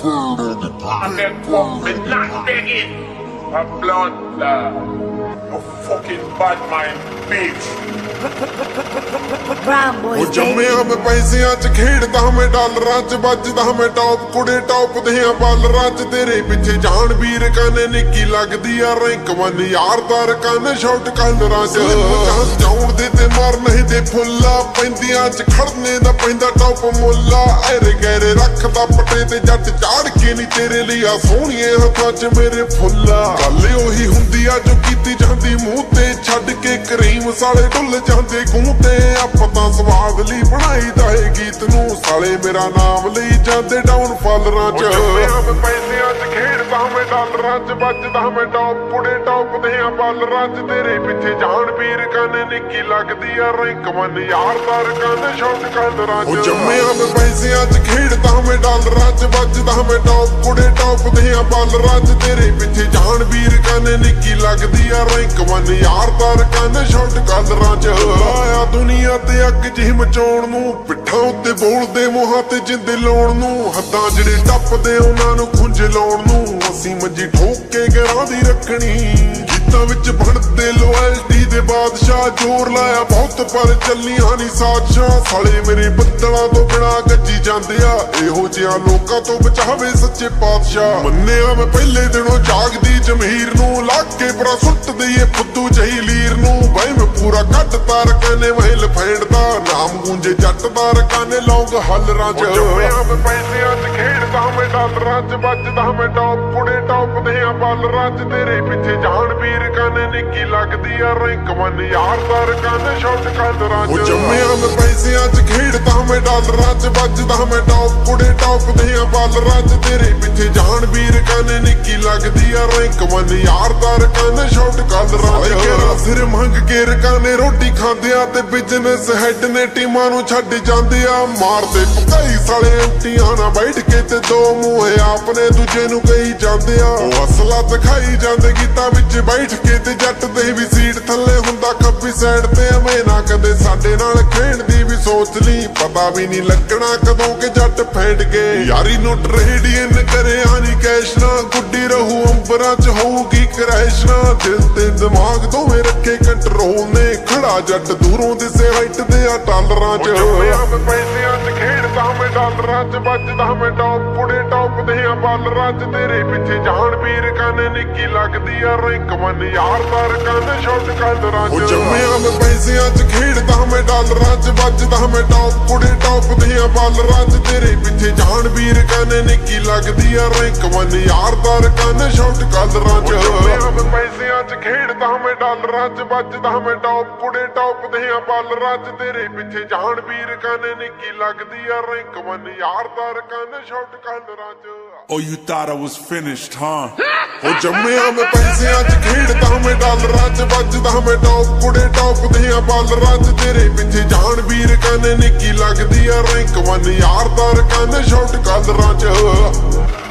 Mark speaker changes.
Speaker 1: And then come and not begging a blood you fucking bad mind bitch.
Speaker 2: Brown boys,
Speaker 3: ਉਹ ਜੰਮਿਆ ਮੈਂ ਪੈਸਿਆਂ 'ਚ ਖੇਡਦਾ ਮੈਂ ਡਾਲਰਾਂ 'ਚ ਵੱਜਦਾ ਮੈਂ ਟੌਪ ਕੁੜੇ ਟੌਪ ਦੇ ਆ ਬਾਲਰਾਂ 'ਚ ਤੇਰੇ ਪਿੱਛੇ ਜਾਣ ਵੀਰ ਕਾਨੇ ਨਿੱਕੀ ਲੱਗਦੀ ਆ ਰੈਂਕ 1 ਯਾਰ ਦਾ ਰਕਾਨੇ ਸ਼ਾਟ ਕਲਰਾਂ 'ਚ ਜਾਉਣ ਦੇ ਤੇ ਮਾਰ ਨਹੀਂ ਤੇ ਫੁੱਲਾ ਪੈਂਦੀਆਂ 'ਚ ਖੜਨੇ ਦਾ ਪੈਂਦਾ ਟੌਪ ਮੁੱਲਾ ਐਰੇ ਗੈਰੇ ਰੱਖਦਾ ਪੱਟੇ ਤੇ ਜੱਟ ਚਾੜ ਕੇ ਨਹੀਂ ਤੇਰੇ ਲਈ ਆ ਸੋਹਣੀਏ ਹੱਥਾਂ 'ਚ ਮੇਰੇ ਫੁੱਲਾ ਗੱਲ ਉਹੀ ਹੁੰਦੀ ਆ ਜੋ ਕੀਤੀ ਜਾਂਦੀ ਮੂੰਹ ਤੇ ਛੱਡ ਕੇ ਕਰੀਮ ਸਾਲੇ ਢੁੱਲ ਜਾਂਦੇ ਗੂੰ ਤੇ ਆਪਾਂ ਤਾਂ ਸਵਾਦ ਲਈ ਬਣਾਈਦਾ ਏ ਗੀਤ ਨੂੰ ਸਾਲੇ ਮੇਰਾ ਨਾਮ ਲਈ ਜਾਂਦੇ ਡਾਊਨ ਫਾਲਰਾਂ 'ਚ ਪੈਸਿਆਂ 'ਚ ਖੇਡਦਾ ਮੈਂ ਡਾਲਰਾਂ 'ਚ ਵੱਜਦਾ ਮੈਂ ਟੌਪ ਕੁੜੇ ਟੌਪ ਦੇ ਆ ਬਾਲਰਾਂ 'ਚ ਤੇਰੇ ਪਿੱਛੇ ਜਾਣ ਵੀਰ ਕਾਨੇ ਨਿੱਕੀ ਲੱਗਦੀ ਆ ਰੈਂਕ 1 ਯਾਰ ਦਾ ਰਕਾਨੇ ਸ਼ਾਟ ਕਲਰਾਂ 'ਚ ਉਹ ਜੰਮਿਆ ਮੈਂ ਪੈਸਿਆਂ 'ਚ ਖੇਡਦਾ ਮੈਂ ਡਾਲਰਾਂ 'ਚ ਵੱਜਦਾ ਮੈਂ ਟੌਪ ਕੁੜੇ ਟੌਪ ਦੇ ਆ ਬਾਲਰਾਂ 'ਚ ਤੇਰੇ ਪਿੱਛੇ ਜਾਣ ਵੀਰ ਕਾਨੇ ਨਿੱਕੀ ਲੱਗਦੀ ਆ ਰੈਂਕ 1 ਯਾਰ ਦਾ ਰਕਾਨੇ ਸ਼ਾਟ ਕਲਰਾਂ 'ਚ ਆਇਆ ਦੁਨੀਆ ਤੇ ਅੱਗ ਜਿਹੀ ਮਚਾਉਣ ਨੂੰ ਪਿੱਠਾਂ ਉੱਤੇ ਬੋਲਦੇ ਮੂੰਹਾਂ ਤੇ ਜਿੰਦੇ ਲਾਉਣ ਨੂੰ ਹੱਦਾਂ ਜਿਹੜੇ ਟੱਪਦੇ ਉਹਨਾਂ ਨੂੰ ਖੁੰਝ ਲਾਉਣ ਨੂੰ ਅਸੀਂ ਮੰਜੀ ਠੋਕ ਕੇ ਘਰਾਂ ਦੀ ਰੱਖਣੀ ਗੀਤਾਂ ਵਿੱਚ ਬਣਦੇ ਲੋਇਲਟੀ ਦੇ ਬਾਦਸ਼ਾਹ ਜ਼ੋਰ ਲਾਇਆ ਬਹੁਤ ਪਰ ਚੱਲੀਆਂ ਨਹੀਂ ਸਾਜ਼ਿਸ਼ਾਂ ਸਾਲੇ ਮੇਰੇ ਬੱਦਲਾਂ ਤੋਂ ਬਿਨਾ ਗੱਜੀ ਜਾਂਦੇ ਆ ਇਹੋ ਜਿਹਾ ਲੋਕਾਂ ਤੋਂ ਬਚਾਵੇ ਸੱਚੇ ਪਾਤਸ਼ਾਹ ਮੰਨਿਆ ਮੈਂ ਪਹਿਲੇ ਦਿਨੋਂ ਜਾਗਦੀ ਜ਼ਮੀਰ ਨੂੰ ਲੱਗ ਕੇ ਬੜਾ ਸੁੱਟ ਦਈਏ ਫੁੱਦੂ ਜਹੀ ਲੀਰ ਨੂੰ ਬਾਈ ਮੈਂ ਪੂਰਾ ਕੱਟ ਤਾਰ ਕਨੇ ਮਹਿਲ ਫੈਂਡਦਾ ਨਾਮ ਗੂੰਜੇ ਜੱਟ ਦਾ ਰਕਾਨੇ ਲੌਂਗ ਹੱਲਰਾਂ 'ਚ ਮੈਂ ਪੈਸਿਆਂ 'ਚ ਖੇਡਦਾ ਮੈਂ ਡਾਲਰਾਂ 'ਚ ਵੱਜਦਾ ਮੈਂ ਟੌਪ ਕੁੜੇ ਟੌਪ ਦੇ ਆ ਬਾਲਰਾਂ 'ਚ ਤੇਰੇ ਪਿੱਛੇ ਜਾਣ ਵੀਰ ਕਾਨੇ ਨਿੱਕੀ ਲੱਗਦੀ ਆ ਰੈਂਕ 1 ਯਾਰ ਦਾ ਰਕਾਨੇ ਸ਼ਾਟ ਕਲਰਾਂ 'ਚ ਉਹ ਜੰਮਿਆ ਮੈਂ ਪੈਸਿਆਂ 'ਚ ਖੇਡਦਾ ਮੈਂ ਡਾਲਰਾਂ 'ਚ ਵੱਜਦਾ ਮੈਂ ਟੌਪ ਕੁੜੇ ਟੌਪ ਦੇ ਆ ਬਾਲਰਾਂ 'ਚ ਤੇਰੇ ਪਿੱਛੇ ਜਾਣ ਵੀਰ ਕਾਨੇ ਨਿੱਕੀ ਲੱਗਦੀ ਆ ਰੈਂਕ 1 ਯਾਰ ਦਾ ਰਕਾਨੇ ਸ਼ਾਟ ਕਲਰਾਂ 'ਚ ਸਿਰ ਮੰਗ ਕੇ ਰਕਾਨੇ ਰੋਟੀ ਖਾਂਦਿਆਂ ਤੇ ਬਿਜ਼ਨਸ ਹੈਡ ਨੇ ਟੀਮਾਂ ਨੂੰ ਛੱਡ ਜਾਂਦੇ ਆ ਮਾਰਦੇ ਭਕਾਈ ਸਾਲੇ ਐਂਟੀਆਂ ਨਾ ਬੈਠ ਕੇ ਤੇ ਦੋ ਮੂੰਹੇ ਆਪਨੇ ਦੂਜੇ ਨੂੰ ਕਹੀ ਜਾਂਦੇ ਆ ਉਹ ਅਸਲਾ ਦਿਖਾਈ ਜਾਂਦੇ ਗੀਤਾਂ ਵਿੱਚ ਬੈਠ ਕੇ ਤੇ ਜੱਟ ਦੇ ਵੀ ਸੀਟ ਥੱਲੇ ਹੁੰਦਾ ਖੱਬੀ ਸਾਈਡ ਤੇ ਐਵੇਂ ਨਾ ਕਦੇ ਸਾਡੇ ਨਾਲ ਖੇਡ ਦੀ ਵੀ ਸੋਚ ਲਈ ਪਤਾ ਵੀ ਨਹੀਂ ਲੱਗਣਾ ਕਦੋਂ ਕਿ ਜੱਟ ਫੈਂਡ ਗਏ ਯਾਰੀ ਨੂੰ ਟ੍ਰੇਡੀਅਨ ਕਰਿਆ ਨਹੀਂ ਕੈਸ਼ ਨਾ ਗੁੱਡੀ ਰਹੂ ਅੰਬਰਾਂ 'ਚ ਹੋਊਗੀ ਕਰੈਸ਼ ਨਾ ਦਿਲ ਤੇ ਦਿਮਾਗ ਦੋਵੇਂ ਰੱਖੇ ਕੰਟਰੋਲ ਨੇ ਖੜਾ ਜੱਟ ਦੂਰੋਂ ਦਿਸੇ ਹਾਈਟ ਦੇ ਆ ਟਾਲਰਾਂ 'ਚ ਪੈਸਿਆਂ 'ਚ ਖੇਡਦਾ ਮੈਂ ਡਾਲਰਾਂ 'ਚ ਵੱਜਦਾ ਮੈਂ ਟੌਪ ਕੁੜੇ ਟੌਪ ਦੇ ਆ ਬਾਲਰਾਂ 'ਚ ਤੇਰੇ ਪਿੱਛੇ ਜਾਣ ਵੀਰ ਕਾਨੇ ਨਿੱਕੀ ਲੱਗਦੀ ਆ ਰੈਂਕ 1 ਯਾਰ ਦਾ ਰਕਾਨੇ ਸ਼ਾਟ ਕਲਰਾਂ 'ਚ ਉਹ ਜੰਮਿਆ ਮੈਂ ਪੈਸਿਆਂ 'ਚ ਖੇਡਦਾ ਮੈਂ ਡਾਲਰਾਂ 'ਚ ਵੱਜਦਾ ਮੈਂ ਟੌਪ ਕੁੜੇ ਟੌਪ ਦੇ ਆ ਬਾਲਰਾਂ 'ਚ ਤੇਰੇ ਪਿੱਛੇ ਜਾਣ ਵੀਰ ਕਾਨੇ ਨਿੱਕੀ ਲੱਗਦੀ ਆ ਰੈਂਕ 1 ਯਾਰ ਦਾ ਰਕਾਨੇ ਸ਼ਾਟ ਕਲਰਾਂ 'ਚ ਜੰਮਿਆ ਮੈਂ ਪੈਸਿਆਂ 'ਚ ਖੇਡਦਾ ਮੈਂ ਡਾਲਰਾਂ 'ਚ ਵੱਜਦਾ ਮੈਂ ਟੌਪ ਕੁੜੇ ਟੌਪ ਦੇ ਆ ਬਾਲਰਾਂ 'ਚ ਤੇਰੇ ਪਿੱਛੇ ਜਾਣ ਵੀਰ ਕਾਨੇ ਨਿੱਕੀ ਲੱਗਦੀ ਆ ਰੈਂਕ 1 ਯਾਰ ਦਾ ਰਕਾਨੇ ਸ਼ਾਟ ਕਲਰਾਂ 'ਚ
Speaker 4: Oh, you thought I was finished, huh?
Speaker 3: ਉਹ ਜੰਮਿਆ ਮੈਂ ਪੈਸਿਆਂ 'ਚ ਖੇਡਦਾ ਮੈਂ ਡਾਲਰਾਂ 'ਚ ਵੱਜਦਾ ਮੈਂ ਟੌਪ ਕੁੜੇ ਟੌਪ ਦੇ ਆ ਬਾਲਰਾਂ 'ਚ ਤੇਰੇ ਪਿੱਛੇ ਜਾਣ ਵੀਰ ਕਾਨੇ ਨਿੱਕੀ ਲੱਗਦੀ ਆ ਰੈਂਕ 1 ਯਾਰ ਦਾ ਰਕਾਨੇ ਸ਼ਾਟ ਕਲਰਾਂ 'ਚ